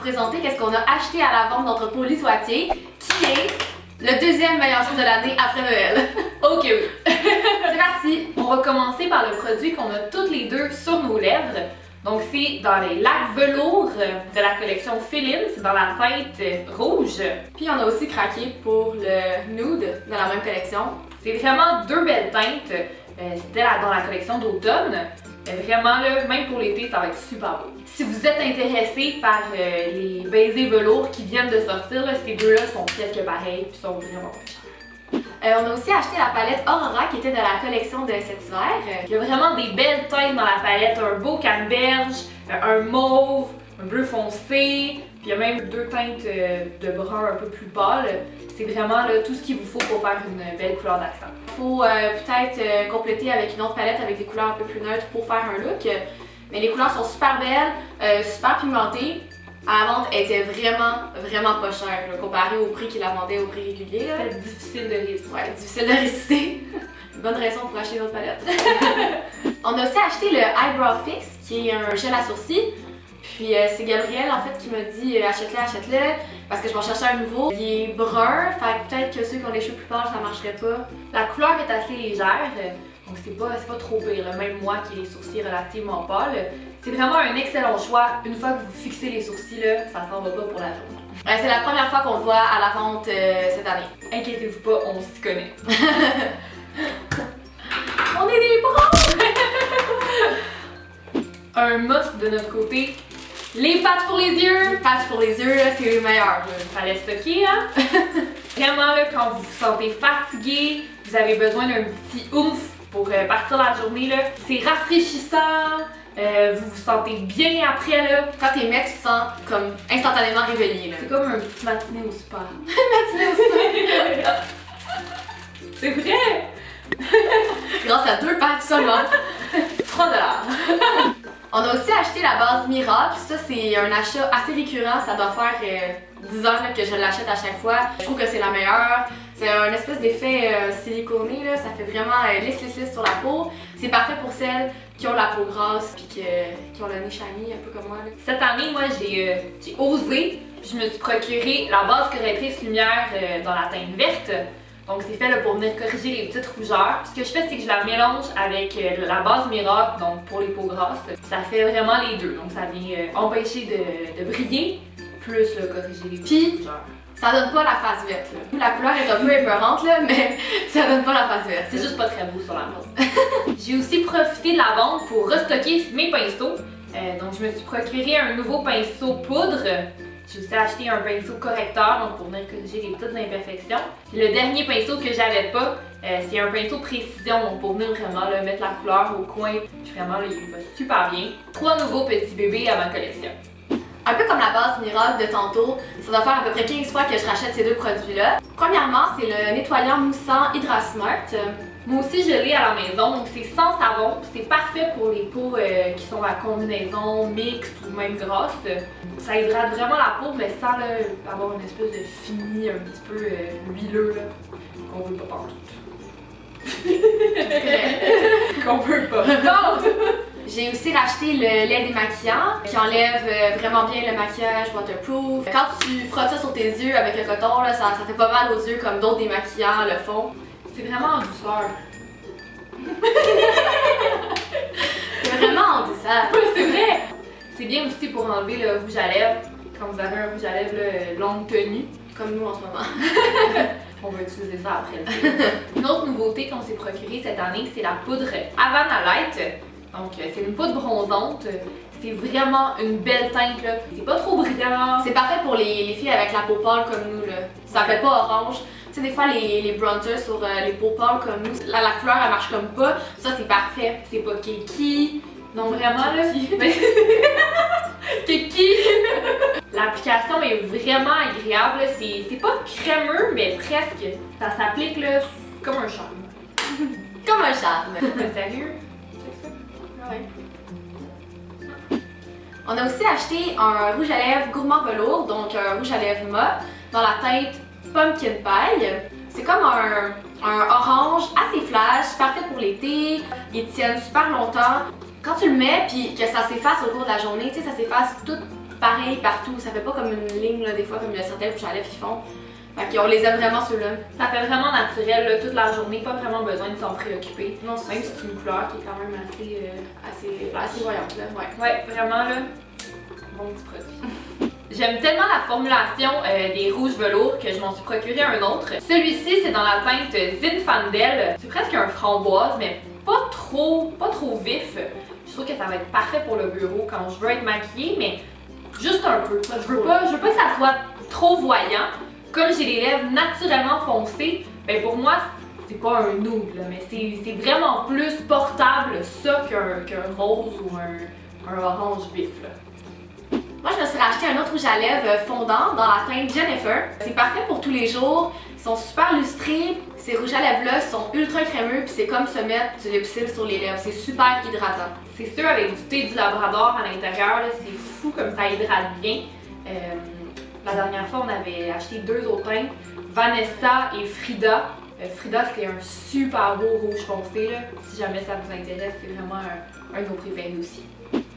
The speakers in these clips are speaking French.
vous présenter qu'est-ce qu'on a acheté à la vente d'entrepôt Lissoitier, qui est le deuxième meilleur jour de l'année après Noël. Ok, oui. C'est parti! On va commencer par le produit qu'on a toutes les deux sur nos lèvres. Donc c'est dans les lacs velours de la collection Féline, c'est dans la teinte rouge. Puis on a aussi craqué pour le nude de la même collection. C'est vraiment deux belles teintes. C'était dans la collection d'automne. Vraiment là, même pour l'été, ça va être super beau. Si vous êtes intéressé par les baisers velours qui viennent de sortir, là, ces deux-là sont presque pareils puis sont vraiment pas chers. On a aussi acheté la palette Aurora qui était de la collection de cet hiver. Il y a vraiment des belles teintes dans la palette, un beau canneberge, un mauve, un bleu foncé, puis il y a même deux teintes de brun un peu plus pâle. C'est vraiment là, tout ce qu'il vous faut pour faire une belle couleur d'accent. Il faut peut-être compléter avec une autre palette avec des couleurs un peu plus neutres pour faire un look. Mais les couleurs sont super belles, super pigmentées. À la vente, elle était vraiment pas chère, là, comparé au prix qu'il la vendait au prix régulier. C'était difficile de résister. Ouais, difficile de résister. Bonne raison pour acheter notre palette. On a aussi acheté le Eyebrow Fix, qui est un gel à sourcils. Puis c'est Gabrielle en fait qui m'a dit achète-le, parce que je m'en cherchais un nouveau. Il est brun, fait que peut-être que ceux qui ont les cheveux plus pâles, ça marcherait pas. La couleur est assez légère, donc c'est pas trop pire. Même moi qui ai les sourcils relativement pâles, c'est vraiment un excellent choix. Une fois que vous fixez les sourcils, là, ça s'en va pas pour la journée. C'est la première fois qu'on le voit à la vente cette année. Inquiétez-vous pas, on s'y connaît. On est des bros! Un must de notre côté, les patchs pour les yeux! Les patchs pour les yeux, là, c'est les meilleurs. Fallait stocker, hein? Vraiment, là, quand vous vous sentez fatigué, vous avez besoin d'un petit oomph pour partir la journée, là. C'est rafraîchissant, vous vous sentez bien après, là. Quand t'es mec, tu te sens comme instantanément réveillé, là. C'est comme un petit matinée au spa. Matinée au spa. C'est vrai! Grâce à 2 patchs seulement. 3 $. On a aussi acheté la base Miracle. Ça, c'est un achat assez récurrent. Ça doit faire 10 ans là, que je l'achète à chaque fois. Je trouve que c'est la meilleure. C'est un espèce d'effet siliconé. Là. Ça fait vraiment lisse sur la peau. C'est parfait pour celles qui ont la peau grasse puis qui ont le nez shiny, un peu comme moi. Là. Cette année, moi, j'ai osé. Je me suis procuré la base correctrice lumière dans la teinte verte. Donc c'est fait là, pour venir corriger les petites rougeurs. Ce que je fais, c'est que je la mélange avec la base Miracle, donc pour les peaux grasses. Ça fait vraiment les deux. Donc ça vient empêcher de briller, plus là, corriger les petites rougeurs. Ça donne pas la face verte. Là. La couleur est un peu épeurante, là, mais ça donne pas la face verte. C'est juste pas très beau sur la base. J'ai aussi profité de la vente pour restocker mes pinceaux. Donc je me suis procuré un nouveau pinceau poudre. J'ai aussi acheté un pinceau correcteur, donc pour venir corriger les petites imperfections. Puis le dernier pinceau que j'avais pas, c'est un pinceau précision, donc pour venir vraiment là, mettre la couleur au coin. Puis vraiment, là, il va super bien. 3 nouveaux petits bébés à ma collection. Un peu comme la base Miracle de tantôt, ça doit faire à peu près 15 fois que je rachète ces deux produits-là. Premièrement, c'est le nettoyant moussant Hydra Smart. Moi aussi, je l'ai à la maison, donc c'est sans savon. C'est parfait pour les peaux qui sont à combinaison mixte ou même grasse. Ça hydrate vraiment la peau, mais sans là, avoir une espèce de fini un petit peu huileux là, qu'on veut pas partout. Qu'on veut pas. J'ai aussi racheté le lait démaquillant qui enlève vraiment bien le maquillage waterproof. Quand tu frottes ça sur tes yeux avec un coton, là, ça fait pas mal aux yeux comme d'autres démaquillants le font. C'est vraiment en douceur. C'est vraiment en douceur. Oui, c'est vrai! C'est bien aussi pour enlever le rouge à lèvres quand vous avez un rouge à lèvres là, longue tenue. Comme nous en ce moment. On va utiliser ça après le film. Une autre nouveauté qu'on s'est procurée cette année, c'est la poudre Havana Light. Donc, c'est une poudre bronzante. C'est vraiment une belle teinte, là. C'est pas trop brillant. C'est parfait pour les filles avec la peau pâle comme nous, là. Ça fait pas orange. Tu sais, des fois, les bronzers sur les peaux pâles comme nous, la couleur, elle marche comme pas. Ça, c'est parfait. C'est pas kiki. Non, vraiment, là. Kiki! L'application est vraiment agréable. C'est pas crémeux, mais presque. Ça s'applique, là, comme un charme. Comme un charme. Sérieux? Ouais. On a aussi acheté un rouge à lèvres gourmand velours, donc un rouge à lèvres mat, dans la teinte Pumpkin Pie. C'est comme un orange assez flash, parfait pour l'été. Il tient super longtemps. Quand tu le mets puis que ça s'efface au cours de la journée, tu sais, ça s'efface tout pareil partout. Ça fait pas comme une ligne, là, des fois, comme il y a certains rouges à lèvres qui font. Fait qu'on les aime vraiment ceux-là. Ça fait vraiment naturel là, toute la journée, pas vraiment besoin de s'en préoccuper. Non, Même si c'est une couleur qui est quand même assez voyante, là. Ouais, vraiment là, bon petit produit. J'aime tellement la formulation des rouges velours que je m'en suis procuré un autre. Celui-ci, c'est dans la teinte Zinfandel. C'est presque un framboise, mais pas trop vif. Je trouve que ça va être parfait pour le bureau quand je veux être maquillée, mais juste un peu. Je veux pas que ça soit trop voyant. Comme j'ai les lèvres naturellement foncées, ben pour moi, c'est pas un nude, là, mais c'est vraiment plus portable ça qu'un rose ou un orange vif. Là. Moi, je me suis racheté un autre rouge à lèvres fondant dans la teinte Jennifer. C'est parfait pour tous les jours. Ils sont super lustrés. Ces rouges à lèvres-là sont ultra crémeux, puis c'est comme se mettre du lipsil sur les lèvres. C'est super hydratant. C'est sûr, avec du thé du Labrador à l'intérieur, c'est fou comme ça hydrate bien. La dernière fois, on avait acheté 2 autres teintes, Vanessa et Frida. Frida, c'est un super beau rouge foncé. Là. Si jamais ça vous intéresse, c'est vraiment un de nos préférés aussi.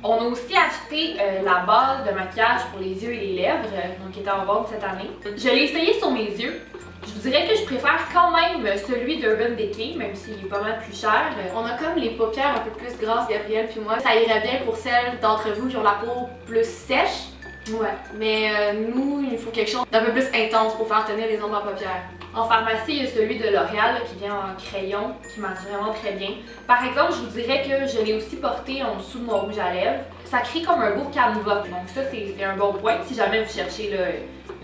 On a aussi acheté la base de maquillage pour les yeux et les lèvres, donc qui était en vente cette année. Je l'ai essayé sur mes yeux. Je vous dirais que je préfère quand même celui d'Urban Decay, même s'il est pas mal plus cher. On a comme les paupières un peu plus grasses, Gabrielle puis moi. Ça irait bien pour celles d'entre vous qui ont la peau plus sèche. Ouais. Mais nous, il nous faut quelque chose d'un peu plus intense pour faire tenir les ombres à paupières. En pharmacie, il y a celui de L'Oréal qui vient en crayon, qui marche vraiment très bien. Par exemple, je vous dirais que je l'ai aussi porté en dessous de mon rouge à lèvres. Ça crée comme un beau canevas. Donc ça, c'est un bon point si jamais vous cherchez là,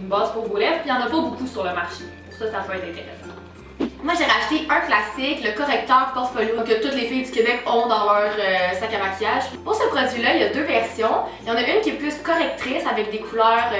une base pour vos lèvres. Puis il n'y en a pas beaucoup sur le marché. Pour ça, ça peut être intéressant. Moi, j'ai racheté un classique, le correcteur Portfolio, que toutes les filles du Québec ont dans leur sac à maquillage. Pour ce produit-là, il y a 2 versions. Il y en a une qui est plus correctrice avec des couleurs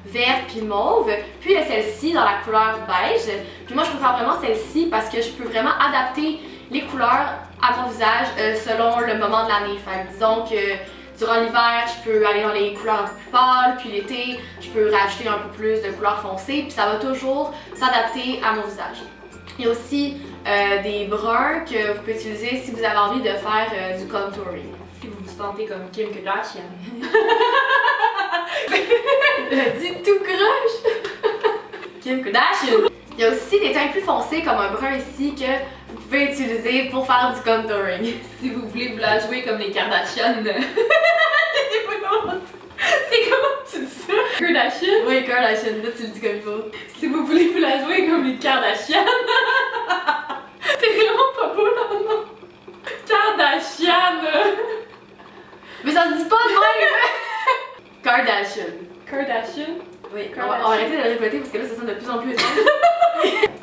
vertes puis mauve. Puis il y a celle-ci dans la couleur beige. Puis moi, je préfère vraiment celle-ci parce que je peux vraiment adapter les couleurs à mon visage selon le moment de l'année. Fait que disons que durant l'hiver, je peux aller dans les couleurs un peu plus pâles, puis l'été, je peux rajouter un peu plus de couleurs foncées, puis ça va toujours s'adapter à mon visage. Il y a aussi des bruns que vous pouvez utiliser si vous avez envie de faire du contouring. Si vous vous sentez comme Kim Kardashian. Dis tout croche! Kim Kardashian! Il y a aussi des teintes plus foncées comme un brun ici que vous pouvez utiliser pour faire du contouring. Si vous voulez vous la jouer comme les Kardashian. C'est comment tu dis ça? Kardashian? Oui, Kardashian, là tu le dis comme il faut. Si vous voulez vous la jouer comme les Kardashian. C'est vraiment pas beau leur nom. Kardashian! Mais ça se dit pas de même! Kardashian. Kardashian? Oui, on va arrêter de le répéter parce que là ça sonne de plus en plus étrange.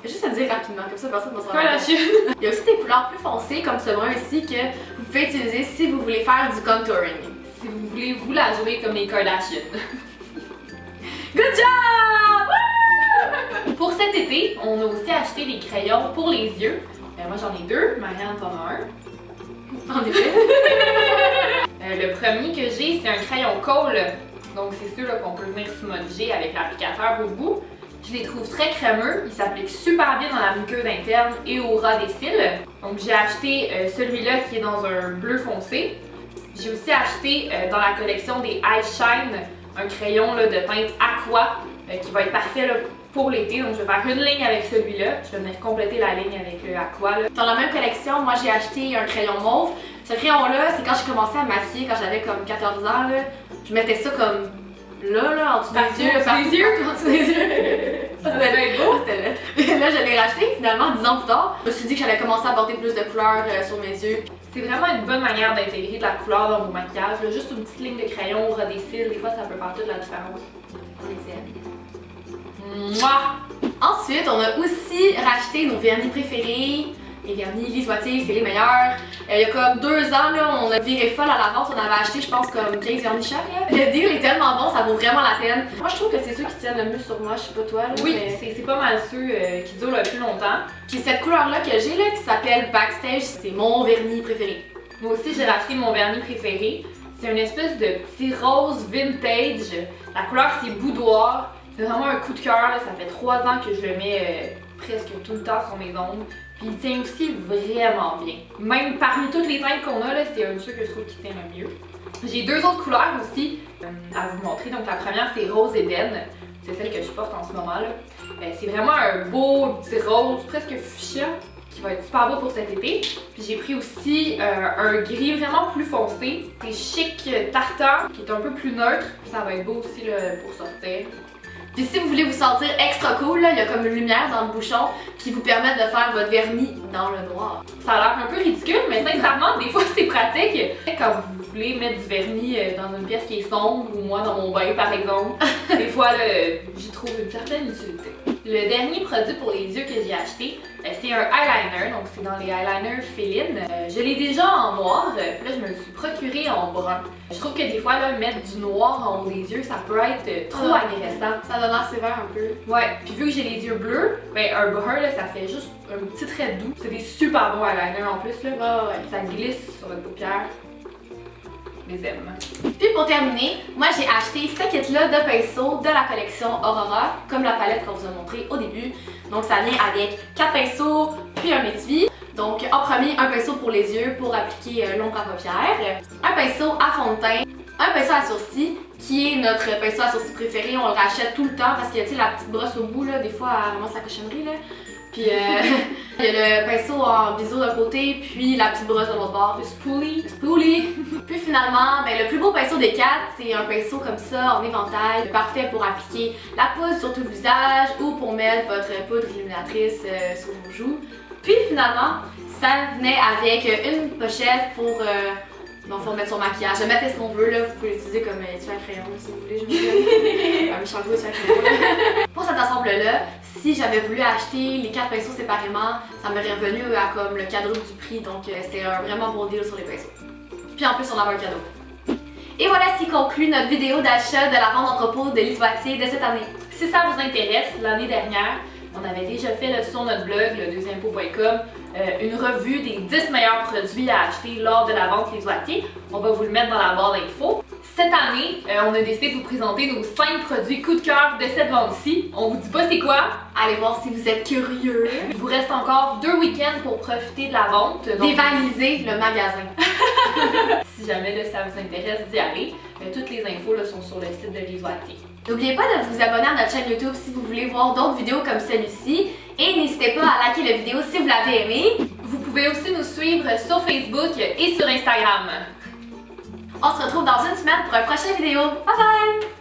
Juste à dire rapidement, comme ça personne ne va s'en rendre compte. Kardashian! Il y a aussi des couleurs plus foncées comme ce brun ici que vous pouvez utiliser si vous voulez faire du contouring. Si vous voulez vous la jouer comme les Kardashian. Good job! Pour cet été, on a aussi acheté des crayons pour les yeux. Moi j'en ai 2, Marianne t'en a un. En effet. Le premier que j'ai, c'est un crayon Kohl. Donc c'est sûr là, qu'on peut venir smudger avec l'applicateur au bout. Je les trouve très crémeux, ils s'appliquent super bien dans la muqueuse interne et au ras des cils. Donc j'ai acheté celui-là qui est dans un bleu foncé. J'ai aussi acheté dans la collection des Eye Shine un crayon là, de teinte aqua qui va être parfait là, pour l'été. Donc je vais faire une ligne avec celui-là. Je vais venir compléter la ligne avec le aqua. Là. Dans la même collection, moi j'ai acheté un crayon mauve. Ce crayon-là, c'est quand j'ai commencé à me maquiller, quand j'avais comme 14 ans. Là, je mettais ça comme là, en dessous des yeux. En dessous des yeux? En dessous des yeux. Ça devait être beau. C'était laid. Là, je l'ai racheté finalement 10 ans plus tard. Je me suis dit que j'allais commencer à apporter plus de couleurs sur mes yeux. C'est vraiment une bonne manière d'intégrer de la couleur dans vos maquillages. Là. Juste une petite ligne de crayon au ras des cils, des fois ça peut faire toute la différence. On les aime. Mouah! Ensuite, on a aussi racheté nos vernis préférés. Les vernis Lisoactive, c'est les meilleurs. Il y a comme 2 ans, là, on a viré folle à la vente. On avait acheté, je pense, comme 15 vernis chaque. Le deal est tellement bon, ça vaut vraiment la peine. Moi, je trouve que c'est ceux qui tiennent le mieux sur moi. Je sais pas toi. Là, oui, mais... c'est pas mal ceux qui durent le plus longtemps. Puis cette couleur-là que j'ai, là, qui s'appelle Backstage, c'est mon vernis préféré. Moi aussi, j'ai racheté mon vernis préféré. C'est une espèce de petit rose vintage. La couleur, c'est boudoir. C'est vraiment un coup de cœur. Ça fait 3 ans que je le mets presque tout le temps sur mes ongles. Puis il tient aussi vraiment bien. Même parmi toutes les teintes qu'on a, c'est un de ceux que je trouve qui tient le mieux. J'ai deux autres couleurs aussi à vous montrer. Donc la première c'est Rose Eden, c'est celle que je porte en ce moment là. C'est vraiment un beau petit rose, presque fuchsia, qui va être super beau pour cet été. Puis j'ai pris aussi un gris vraiment plus foncé. C'est chic tartan, qui est un peu plus neutre. Ça va être beau aussi là, pour sortir. Puis si vous voulez vous sentir extra cool, là, il y a comme une lumière dans le bouchon qui vous permet de faire votre vernis dans le noir. Ça a l'air un peu ridicule, mais sincèrement, des fois c'est pratique. Quand vous voulez mettre du vernis dans une pièce qui est sombre, ou moi dans mon bain par exemple, des fois j'y trouve une certaine utilité. Le dernier produit pour les yeux que j'ai acheté, c'est un eyeliner, donc c'est dans les eyeliners Féline. Je l'ai déjà en noir, puis là je me le suis procuré en brun. Je trouve que des fois là, mettre du noir en haut des yeux, ça peut être trop agressant. Ça donne l'air sévère un peu. Ouais, puis vu que j'ai les yeux bleus, ben un brun là, ça fait juste un petit trait doux. C'est des super bons eyeliners en plus là. Ouais. Ça glisse sur votre paupière. Les aime. Puis pour terminer, moi j'ai acheté ce kit-là de pinceaux de la collection Aurora, comme la palette qu'on vous a montré au début. Donc ça vient avec 4 pinceaux, puis un étui. Donc en premier, un pinceau pour les yeux pour appliquer l'ombre à paupières, un pinceau à fond de teint, un pinceau à sourcils, qui est notre pinceau à sourcils préféré. On le rachète tout le temps parce que tu sais, la petite brosse au bout, là, des fois elle ramasse la cochonnerie. Là. Puis il y a le pinceau en biseau d'un côté, puis la petite brosse de l'autre bord. Le spoolie. Puis finalement, ben, le plus beau pinceau des 4, c'est un pinceau comme ça en éventail, parfait pour appliquer la poudre sur tout le visage ou pour mettre votre poudre illuminatrice sur vos joues. Puis finalement, ça venait avec une pochette pour mettre son maquillage. Mettez ce qu'on veut, là, vous pouvez l'utiliser comme étui à crayon si vous voulez. Je me un méchant goût étui à crayon. Pour cet ensemble-là, si j'avais voulu acheter les 4 pinceaux séparément, ça m'aurait revenu à comme le quadruple du prix, donc c'était un vraiment bon deal sur les pinceaux. Puis en plus, on avait un cadeau. Et voilà ce qui conclut notre vidéo d'achat de la vente d'entrepôt de Litoitier de cette année. Si ça vous intéresse, l'année dernière, on avait déjà fait sur notre blog, le deuxièmepot.com, une revue des 10 meilleurs produits à acheter lors de la vente Litoitier. On va vous le mettre dans la barre d'infos. Cette année, on a décidé de vous présenter nos 5 produits coup de cœur de cette vente-ci. On vous dit pas c'est quoi. Allez voir si vous êtes curieux. Il vous reste encore 2 week-ends pour profiter de la vente. Donc, dévaliser le magasin. Si jamais là, ça vous intéresse d'y aller, toutes les infos là, sont sur le site de Litoitier. N'oubliez pas de vous abonner à notre chaîne YouTube si vous voulez voir d'autres vidéos comme celle-ci. Et n'hésitez pas à liker la vidéo si vous l'avez aimée. Vous pouvez aussi nous suivre sur Facebook et sur Instagram. On se retrouve dans une semaine pour une prochaine vidéo. Bye bye!